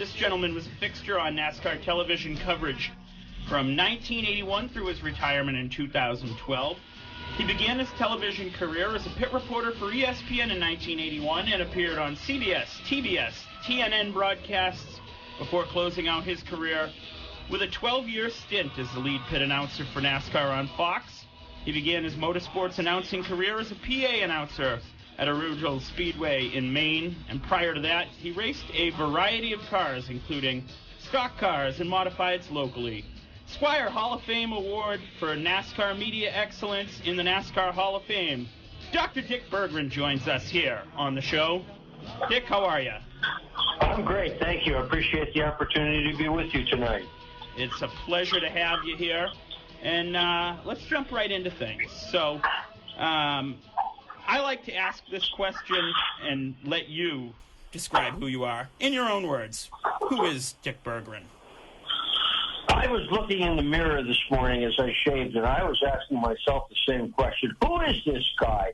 This gentleman was a fixture on NASCAR television coverage from 1981 through his retirement in 2012. He began his television career as a pit reporter for ESPN in 1981 and appeared on CBS, TBS, TNN broadcasts before closing out his career with a 12-year stint as the lead pit announcer for NASCAR on Fox. He began his motorsports announcing career as a PA announcer at Original Speedway in Maine, and prior to that, he raced a variety of cars, including stock cars and modifieds locally. Squire Hall of Fame Award for NASCAR Media Excellence in the NASCAR Hall of Fame. Dr. Dick Berggren joins us here on the show. Dick, how are you? I'm great, thank you. I appreciate the opportunity to be with you tonight. It's a pleasure to have you here. And let's jump right into things. So, I like to ask this question and let you describe who you are in your own words. Who is Dick Berggren? I was looking in the mirror this morning as I shaved, and I was asking myself the same question. Who is this guy?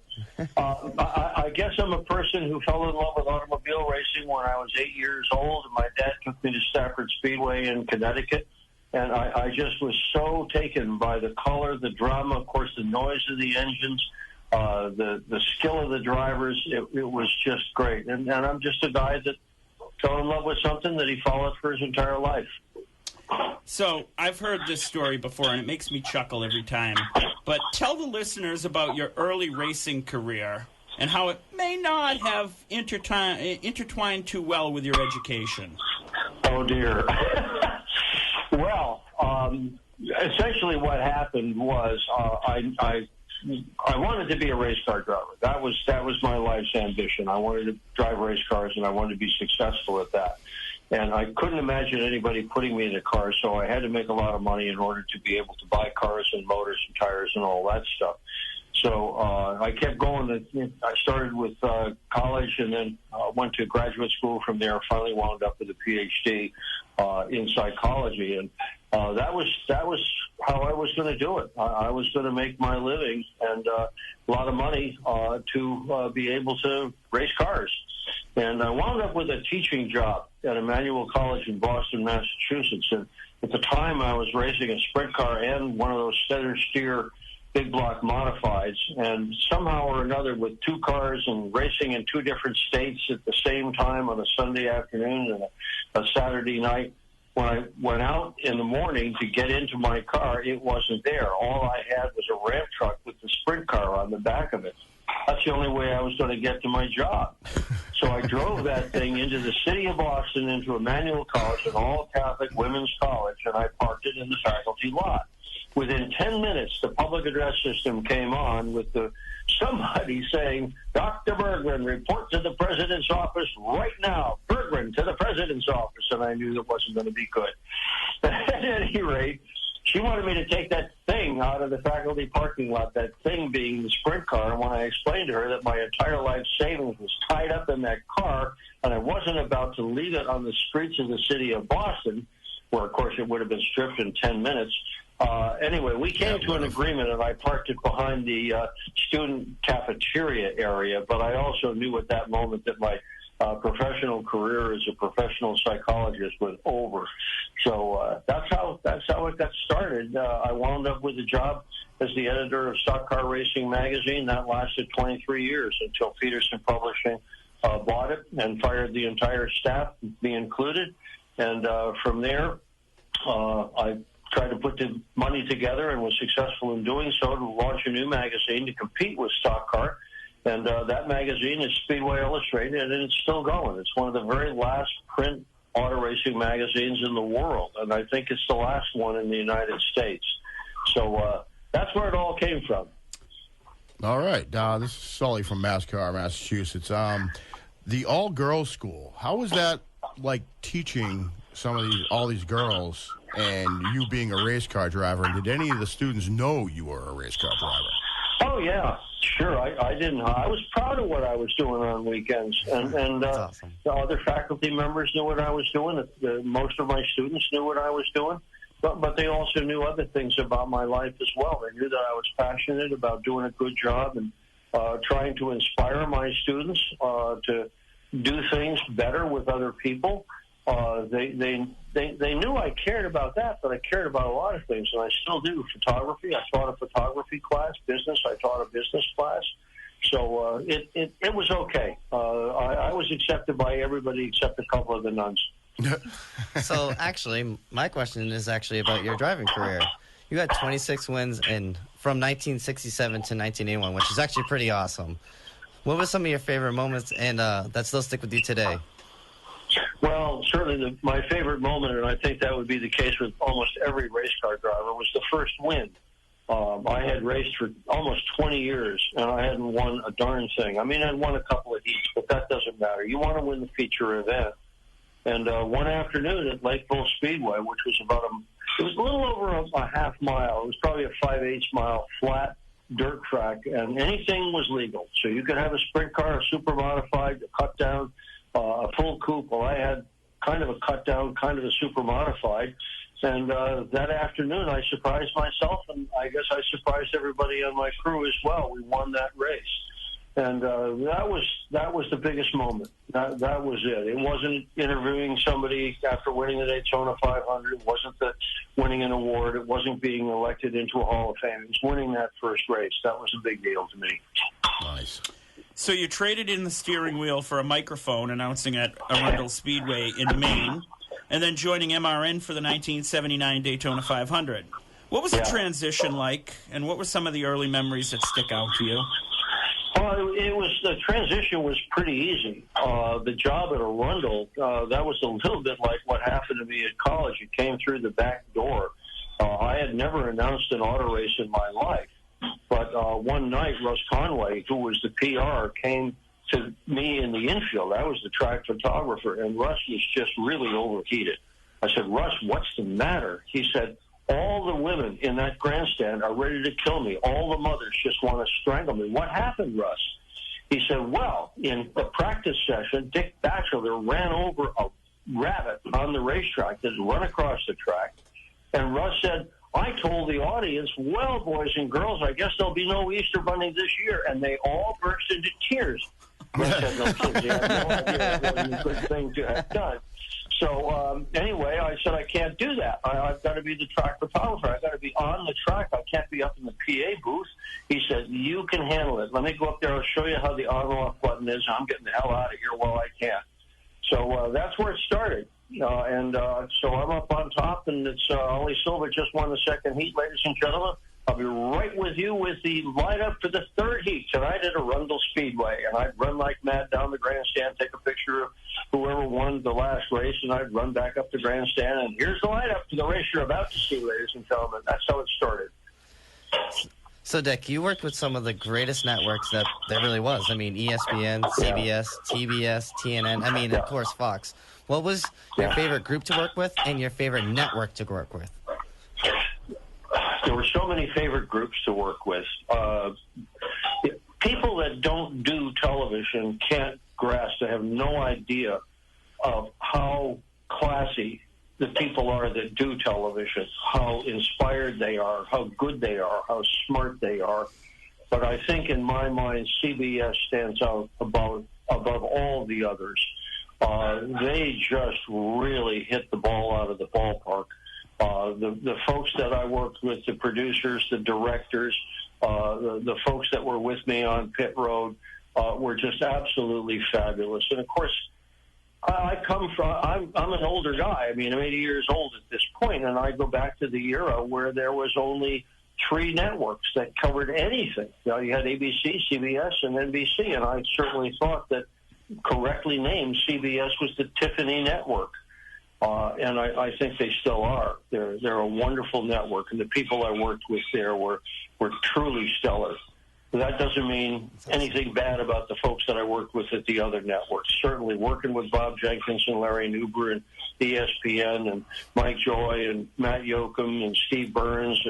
I guess I'm a person who fell in love with automobile racing when I was 8 years old, and my dad took me to Stafford Speedway in Connecticut. And I just was so taken by the color, the drama, of course, the noise of the engines, the skill of the drivers. It was just great. And I'm just a guy that fell in love with something that he followed for his entire life. So I've heard this story before, and it makes me chuckle every time. But tell the listeners about your early racing career and how it may not have intertwined too well with your education. Oh, dear. Well, essentially what happened was I wanted to be a race car driver. That was my life's ambition. I wanted to drive race cars, and I wanted to be successful at that. And I couldn't imagine anybody putting me in a car, so I had to make a lot of money in order to be able to buy cars and motors and tires and all that stuff. So I kept going. I started with college and then went to graduate school from there, finally wound up with a PhD in psychology. And that was how I was going to do it. I was going to make my living and a lot of money to be able to race cars. And I wound up with a teaching job at Emmanuel College in Boston, Massachusetts. And at the time, I was racing a sprint car and one of those center steer big block modifieds. And somehow or another, with two cars and racing in two different states at the same time on a Sunday afternoon and a Saturday night, when I went out in the morning to get into my car, it wasn't there. All I had was a ramp truck with the sprint car on the back of it. That's the only way I was going to get to my job. So I drove that thing into the city of Boston, into Emmanuel College, an all-Catholic women's college, and I parked it in the faculty lot. Within 10 minutes, the public address system came on with somebody saying, "Dr. Berggren, report to the president's office right now. Berggren to the president's office." And I knew that wasn't going to be good. At any rate, she wanted me to take that thing out of the faculty parking lot, that thing being the sprint car. And when I explained to her that my entire life savings was tied up in that car and I wasn't about to leave it on the streets of the city of Boston, where, of course, it would have been stripped in 10 minutes, anyway, we came to an agreement, and I parked it behind the student cafeteria area. But I also knew at that moment that my professional career as a professional psychologist was over. So that's how it got started. I wound up with a job as the editor of Stock Car Racing magazine. That lasted 23 years until Peterson Publishing bought it and fired the entire staff, me included. And from there, I tried to put the money together and was successful in doing so to launch a new magazine to compete with Stock Car. And that magazine is Speedway Illustrated, and it's still going. It's one of the very last print auto racing magazines in the world, and I think it's the last one in the United States. So that's where it all came from. All right. This is Sully from NASCAR, Massachusetts. The all-girls school, how was that like teaching all these girls and you being a race car driver? And did any of the students know you were a race car driver? Oh, yeah, sure. I didn't. I was proud of what I was doing on weekends. And awesome. The other faculty members knew what I was doing. Most of my students knew what I was doing. But they also knew other things about my life as well. They knew that I was passionate about doing a good job and trying to inspire my students to do things better with other people. They knew I cared about that, but I cared about a lot of things, and I still do. Photography. I taught a photography class. Business. I taught a business class. So it was okay. I was accepted by everybody except a couple of the nuns. So actually, my question is actually about your driving career. You had 26 wins from 1967 to 1981, which is actually pretty awesome. What were some of your favorite moments and that still stick with you today? Well, certainly my favorite moment, and I think that would be the case with almost every race car driver, was the first win. I had raced for almost 20 years, and I hadn't won a darn thing. I mean, I'd won a couple of heats, but that doesn't matter. You want to win the feature event. And one afternoon at Lakeville Speedway, which was it was a little over a half mile. It was probably a 5/8 mile flat dirt track, and anything was legal. So you could have a sprint car, a super modified, a cut down, a full coupe. Well, I had kind of a cut down, kind of a super modified. And that afternoon, I surprised myself, and I guess I surprised everybody on my crew as well. We won that race. And that was the biggest moment. That was it. It wasn't interviewing somebody after winning the Daytona 500. It wasn't winning an award. It wasn't being elected into a Hall of Fame. It was winning that first race. That was a big deal to me. Nice. So you traded in the steering wheel for a microphone announcing at Arundel Speedway in Maine, and then joining MRN for the 1979 Daytona 500. What was the transition like, and what were some of the early memories that stick out to you? Well, the transition was pretty easy. The job at Arundel, that was a little bit like what happened to me at college. You came through the back door. I had never announced an auto race in my life, but one night, Russ Conway, who was the PR, came to me in the infield. I was the track photographer, and Russ was just really overheated. I said, "Russ, what's the matter?" He said, "All the women in that grandstand are ready to kill me. All the mothers just want to strangle me." "What happened, Russ?" He said, "Well, in the practice session, Dick Batchelor ran over a rabbit on the racetrack that had run across the track." And Russ said, "I told the audience, well, boys and girls, I guess there'll be no Easter Bunny this year." And they all burst into tears. Russ had no kids. He had no idea that wasn't a good thing to have done. So anyway, I said, I can't do that. I've got to be the track photographer. I've got to be on the track. I can't be up in the PA booth. He said, "You can handle it. Let me go up there. I'll show you how the on-off button is. I'm getting the hell out of here while I can." So that's where it started. So I'm up on top, and it's Ollie Silva just won the second heat, ladies and gentlemen. I'll be right with you with the lineup for the third heat tonight at Arundel Speedway. And I'd run like mad down the grandstand, take a picture of whoever won the last race, and I'd run back up the grandstand. And here's the lineup for the race you're about to see, ladies and gentlemen. That's how it started. So, Dick, you worked with some of the greatest networks that there really was. I mean, ESPN, CBS, TBS, TNN, of course, Fox. What was your favorite group to work with and your favorite network to work with? There were so many favorite groups to work with. People that don't do television can't grasp. They have no idea of how classy the people are that do television, how inspired they are, how good they are, how smart they are. But I think in my mind, CBS stands out above all the others. They just really hit the ball out of the ballpark. The folks that I worked with, the producers, the directors, the folks that were with me on pit road were just absolutely fabulous. And, of course, I'm an older guy. I mean, I'm 80 years old at this point, and I go back to the era where there was only 3 networks that covered anything. You had ABC, CBS, and NBC, and I certainly thought that correctly named CBS was the Tiffany Network. And I think they still are. They're a wonderful network, and the people I worked with there were truly stellar. That doesn't mean anything bad about the folks that I worked with at the other networks. Certainly working with Bob Jenkins and Larry Newber and ESPN and Mike Joy and Matt Yoakum and Steve Burns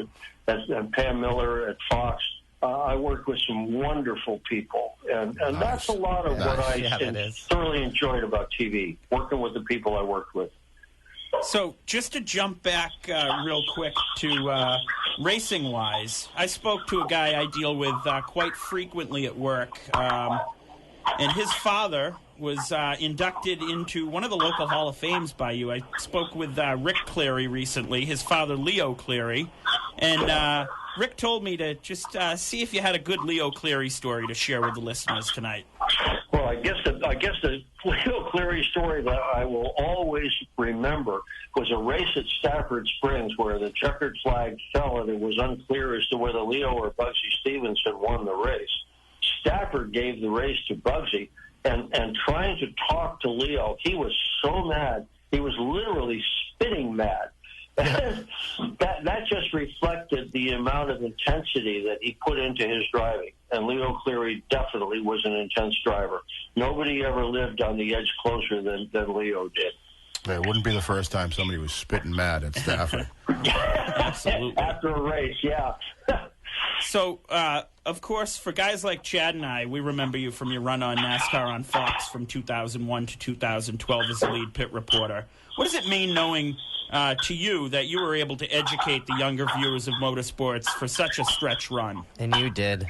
and Pam Miller at Fox. I worked with some wonderful people, and nice. That's a lot of what I thoroughly enjoyed about TV, working with the people I worked with. So just to jump back real quick to racing-wise, I spoke to a guy I deal with quite frequently at work, and his father was inducted into one of the local Hall of Fames by you. I spoke with Rick Cleary recently, his father Leo Cleary, and Rick told me to just see if you had a good Leo Cleary story to share with the listeners tonight. Well, I guess the Leo Cleary story that I will always remember was a race at Stafford Springs where the checkered flag fell, and it was unclear as to whether Leo or Bugsy Stevens had won the race. Stafford gave the race to Bugsy, and trying to talk to Leo, he was so mad. He was literally spitting mad. that just reflected the amount of intensity that he put into his driving. And Leo Cleary definitely was an intense driver. Nobody ever lived on the edge closer than Leo did. It wouldn't be the first time somebody was spitting mad at Stafford. Absolutely. After a race, yeah. So, of course, for guys like Chad and I, we remember you from your run on NASCAR on Fox from 2001 to 2012 as the lead pit reporter. What does it mean knowing to you that you were able to educate the younger viewers of motorsports for such a stretch run? And you did.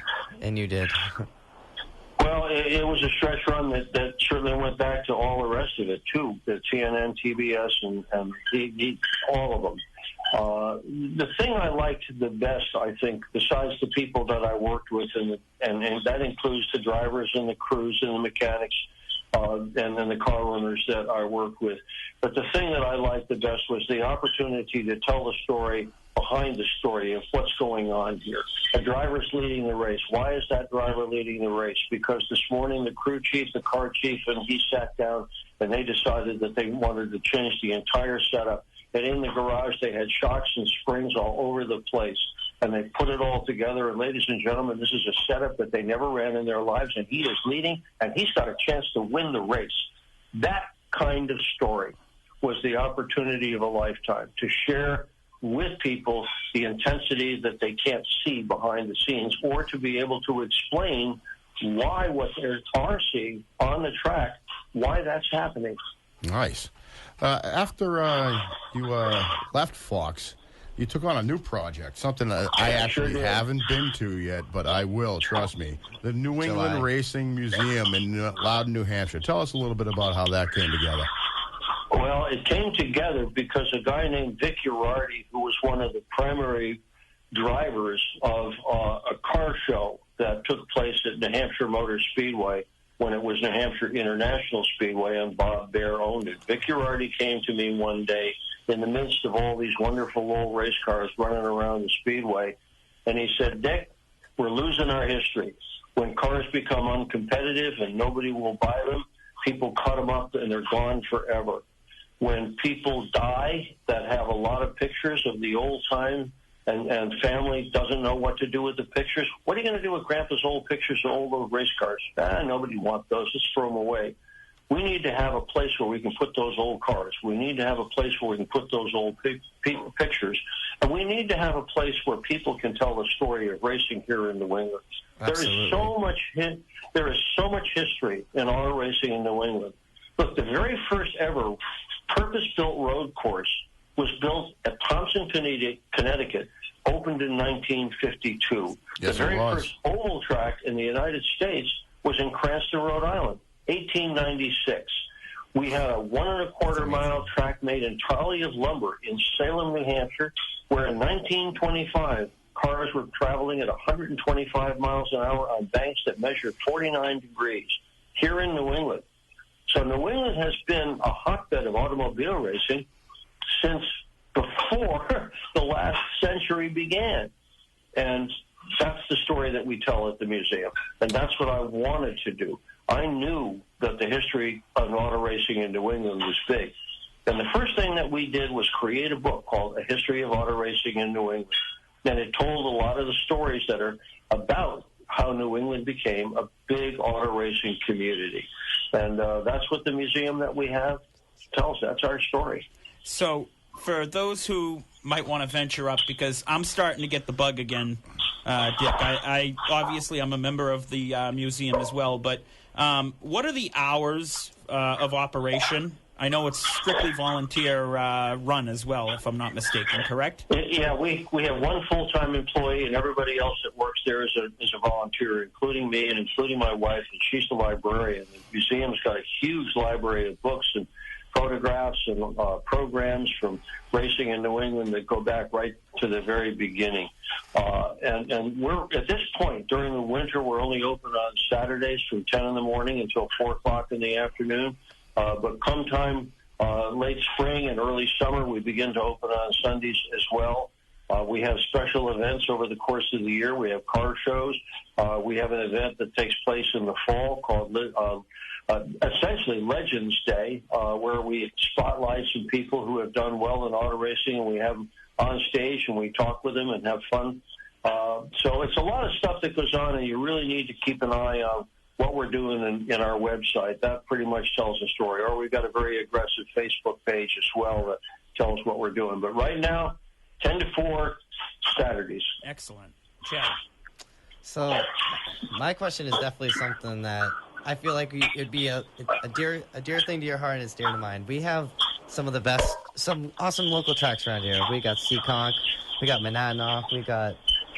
Well, it was a stretch run that certainly went back to all the rest of it, too, the TNN, TBS, and all of them. The thing I liked the best, I think, besides the people that I worked with, and that includes the drivers and the crews and the mechanics, and then the car owners that I worked with. But the thing that I liked the best was the opportunity to tell the story behind the story of what's going on here. A driver's leading the race. Why is that driver leading the race? Because this morning the crew chief, the car chief, and he sat down and they decided that they wanted to change the entire setup. And in the garage they had shocks and springs all over the place. And they put it all together. And ladies and gentlemen, this is a setup that they never ran in their lives. And he is leading, and he's got a chance to win the race. That kind of story was the opportunity of a lifetime, to share with people the intensity that they can't see behind the scenes, or to be able to explain why what they are seeing on the track, why that's happening. Nice. After you left Fox, you took on a new project, something that I actually haven't been to yet, but I will, trust me. The New England Racing Museum in Loudon, New Hampshire. Tell us a little bit about how that came together. Well, it came together because a guy named Vic Urardi, who was one of the primary drivers of a car show that took place at New Hampshire Motor Speedway when it was New Hampshire International Speedway, and Bob Baer owned it. Vic Urardi came to me one day in the midst of all these wonderful old race cars running around the Speedway, and he said, "Dick, we're losing our history. When cars become uncompetitive and nobody will buy them, people cut them up and they're gone forever. When people die that have a lot of pictures of the old time and family doesn't know what to do with the pictures, what are you going to do with Grandpa's old pictures of all those race cars? Nobody wants those. Just throw them away. We need to have a place where we can put those old cars. We need to have a place where we can put those old pictures. And we need to have a place where people can tell the story of racing here in New England. Absolutely. There is so much history in auto racing in New England. Look, the very first ever purpose-built road course was built at Thompson, Connecticut, opened in 1952. Yes, the very first oval track in the United States was in Cranston, Rhode Island, 1896. We had a 1.25-mile track made entirely of lumber in Salem, New Hampshire, where in 1925 cars were traveling at 125 miles an hour on banks that measured 49 degrees here in New England. So New England has been a hotbed of automobile racing since before the last century began. And that's the story that we tell at the museum. And that's what I wanted to do. I knew that the history of auto racing in New England was big. And the first thing that we did was create a book called A History of Auto Racing in New England. And it told a lot of the stories that are about how New England became a big auto racing community. And that's what the museum that we have tells. That's our story. So for those who might want to venture up, because I'm starting to get the bug again, Dick, I obviously I'm a member of the museum as well, but what are the hours of operation I know it's strictly volunteer run as well, if I'm not mistaken, correct? Yeah, we have one full-time employee, and everybody else that works there is a volunteer, including me and including my wife, and she's the librarian. The museum's got a huge library of books and photographs and programs from racing in New England that go back right to the very beginning. And we're, at this point, during the winter, we're only open on Saturdays from 10 in the morning until 4 o'clock in the afternoon. But come time, late spring and early summer, we begin to open on Sundays as well. We have special events over the course of the year. We have car shows. We have an event that takes place in the fall called essentially Legends Day, where we spotlight some people who have done well in auto racing, and we have them on stage and we talk with them and have fun. So it's a lot of stuff that goes on, and you really need to keep an eye on what we're doing in our website. That pretty much tells the story. Or we've got a very aggressive Facebook page as well that tells what we're doing. But right now, 10 to 4, Saturdays. Excellent. Chad. So my question is definitely something that I feel like it'd be a dear thing to your heart and it's dear to mine. We have some awesome local tracks around here. We got Seekonk, we got Monadnock, we got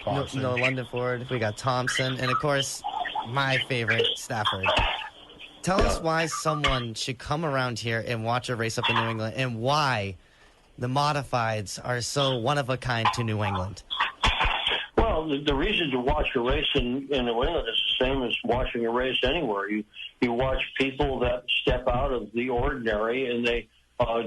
London Ford, we got Thompson, and of course, my favorite, Stafford. Tell us why someone should come around here and watch a race up in New England, and why the modifieds are so one-of-a-kind to New England. Well, the reason to watch a race in New England is the same as watching a race anywhere. You watch people that step out of the ordinary, and they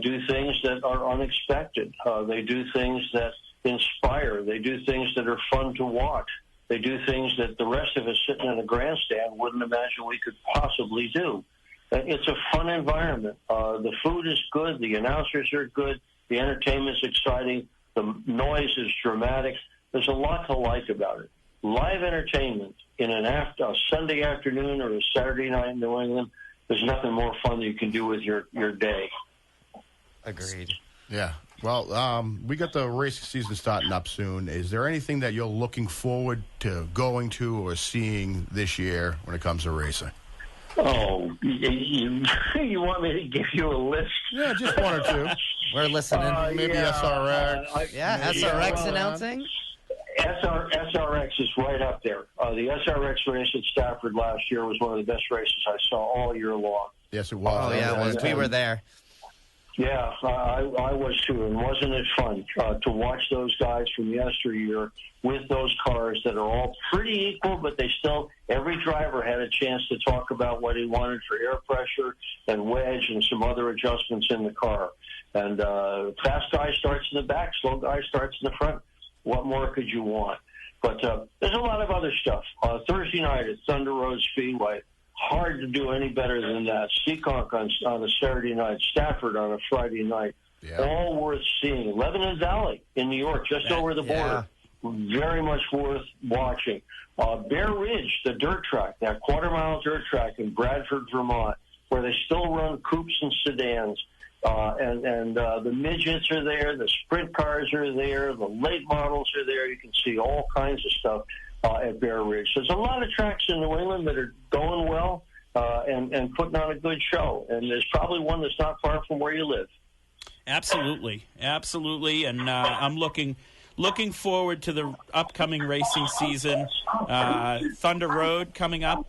do things that are unexpected. They do things that inspire. They do things that are fun to watch. They do things that the rest of us sitting in a grandstand wouldn't imagine we could possibly do. It's a fun environment. The food is good. The announcers are good. The entertainment's exciting. The noise is dramatic. There's a lot to like about it. Live entertainment in a Sunday afternoon or a Saturday night in New England, there's nothing more fun you can do with your day. Agreed. Yeah. Well, we got the race season starting up soon. Is there anything that you're looking forward to going to or seeing this year when it comes to racing? Oh, you want me to give you a list? Yeah, just one or two. We're listening. Maybe SRX. SRX announcing? SRX is right up there. The SRX race at Stafford last year was one of the best races I saw all year long. Yes, it was. Oh, yeah, it was. We were there. Yeah, I was too, and wasn't it fun to watch those guys from yesteryear with those cars that are all pretty equal, but every driver had a chance to talk about what he wanted for air pressure and wedge and some other adjustments in the car. And fast guy starts in the back, slow guy starts in the front. What more could you want? But there's a lot of other stuff. Thursday night at Thunder Road Speedway. Hard to do any better than that. Seekonk on a Saturday night, Stafford on a Friday night. Yeah. All worth seeing. Lebanon Valley in New York, just over the border. Very much worth watching. Bear Ridge, the dirt track, that quarter-mile dirt track in Bradford, Vermont, where they still run coupes and sedans. And the midgets are there, the sprint cars are there, the late models are there. You can see all kinds of stuff at Bear Ridge. There's a lot of tracks in New England that are going well and putting on a good show. And there's probably one that's not far from where you live. Absolutely. And I'm looking forward to the upcoming racing season. Thunder Road coming up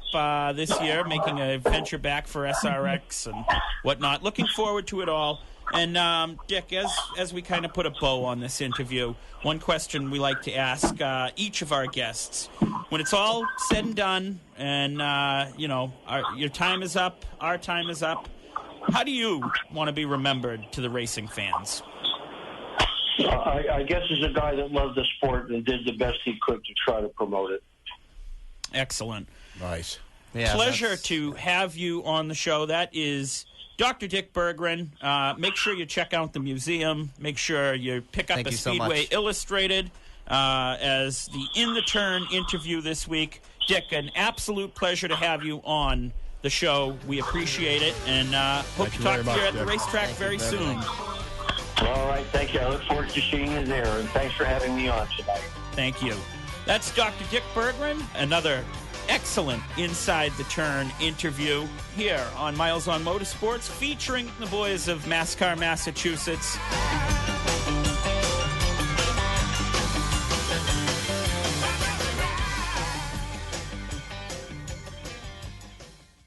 this year, making a venture back for SRX and whatnot. Looking forward to it all. And, Dick, as we kind of put a bow on this interview, one question we like to ask each of our guests. When it's all said and done and, your time is up, our time is up, how do you want to be remembered to the racing fans? I guess as a guy that loved the sport and did the best he could to try to promote it. Excellent. Nice. Yeah, pleasure to have you on the show. That is Dr. Dick Berggren. Make sure you check out the museum. Make sure you pick up a Speedway Illustrated as the In the Turn interview this week. Dick, an absolute pleasure to have you on the show. We appreciate it, and hope to talk to you at the racetrack very soon. All right, thank you. I look forward to seeing you there, and thanks for having me on tonight. Thank you. That's Dr. Dick Berggren, another excellent inside the turn interview here on Myles on Motorsports, featuring the boys of NASCAR, Massachusetts.